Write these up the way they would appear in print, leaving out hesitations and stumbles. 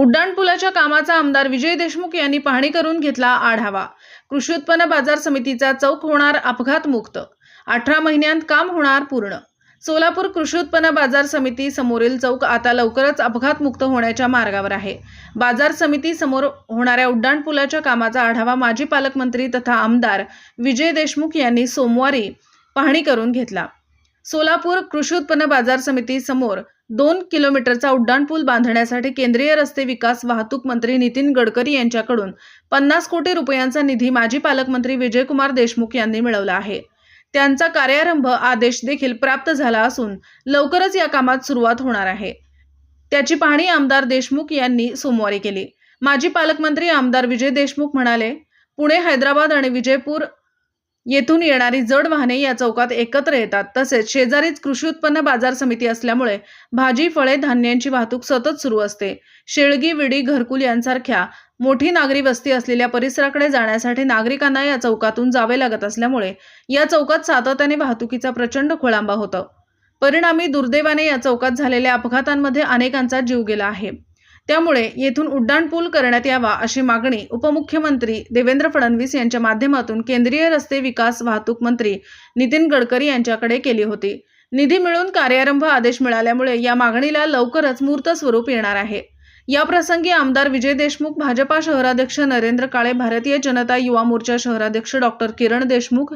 उड्डाणपुलाच्या कामाचा आमदार विजय देशमुख यांनी पाहणी करून घेतला आढावा। कृषी उत्पन्न बाजार समितीचा चौक होणार अपघात मुक्त, 18 महिन्यांत काम होणार पूर्ण। सोलापूर कृषी उत्पन्न बाजार समिती समोरील चौक आता लवकरच अपघात मुक्त होण्याच्या मार्गावर आहे। बाजार समिती समोर होणाऱ्या उड्डाणपुलाच्या कामाचा आढावा माजी पालकमंत्री तथा आमदार विजय देशमुख यांनी सोमवारी पाहणी करून घेतला। सोलापूर कृषी उत्पन्न बाजार समिती समोर 2 किलोमीटरचा उड्डाणपूल बांधण्यासाठी केंद्रीय रस्ते विकास वाहतूक मंत्री नितीन गडकरी यांच्याकडून 50 कोटी रुपयांचा निधी माजी पालकमंत्री विजयकुमार देशमुख यांनी मिळवला आहे। त्यांचा कार्यारंभ आदेश देखील प्राप्त झाला असून लवकरच या कामात सुरुवात होणार आहे। त्याची पाहणी आमदार देशमुख यांनी सोमवारी केली। माजी पालकमंत्री आमदार विजय देशमुख म्हणाले, पुणे, हैदराबाद आणि विजयपूर येथून येणारी जड वाहने या चौकात एकत्र येतात। तसेच शेजारीच कृषी उत्पन्न बाजार समिती असल्यामुळे भाजी, फळे, धान्यांची वाहतूक सतत सुरू असते। शेळगी, विडी, घरकुल यांसारख्या मोठी नागरी वस्ती असलेल्या परिसराकडे जाण्यासाठी नागरिकांना या चौकातून जावे लागत असल्यामुळे या चौकात सातत्याने वाहतुकीचा प्रचंड खोळंबा होतो। परिणामी दुर्दैवाने या चौकात झालेल्या अपघातांमध्ये अनेकांचा जीव गेला आहे। त्यामुळे येथून उड्डाणपूल करण्यात यावा अशी मागणी उपमुख्यमंत्री देवेंद्र फडणवीस यांच्या माध्यमातून केंद्रीय रस्ते विकास वाहतूक मंत्री नितीन गडकरी यांच्याकडे केली होती। निधी मिळून कार्यारंभ आदेश मिळाल्यामुळे या मागणीला लवकरच मूर्त स्वरूप येणार आहे। या प्रसंगी आमदार विजय देशमुख, भाजपा शहराध्यक्ष नरेंद्र काळे, भारतीय जनता युवा मोर्चा शहराध्यक्ष डॉक्टर किरण देशमुख,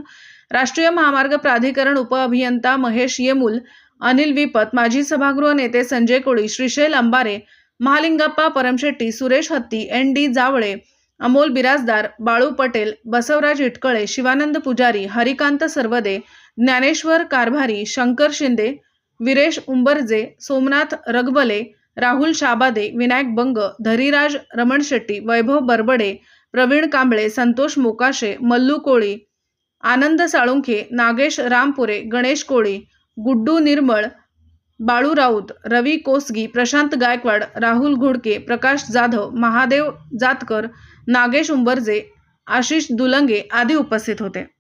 राष्ट्रीय महामार्ग प्राधिकरण उपअभियंता महेश येमूल, अनिल विपत, माजी सभागृह नेते संजय कोळी, श्रीशैल अंबारे, महालिंगप्पा परमशेट्टी, सुरेश हत्ती, एन.डी. जावळे, अमोल बिराजदार, बाळू पटेल, बसवराज इटकळे, शिवानंद पुजारी, हरिकांत सरवदे, ज्ञानेश्वर कारभारी, शंकर शिंदे, विरेश उंबरजे, सोमनाथ रगबले, राहुल शाबादे, विनायक बंग, धरीराज रमणशेट्टी, वैभव बरबडे, प्रवीण कांबळे, संतोष मोकाशे, मल्लू कोळी, आनंद साळुंखे, नागेश रामपुरे, गणेश कोळी, गुड्डू निर्मळ, बाळू राऊत, रवी कोसगी, प्रशांत गायकवाड, राहुल घोडके, प्रकाश जाधव, महादेव जातकर, नागेश उंबरजे, आशिष दुलंगे आदी उपस्थित होते।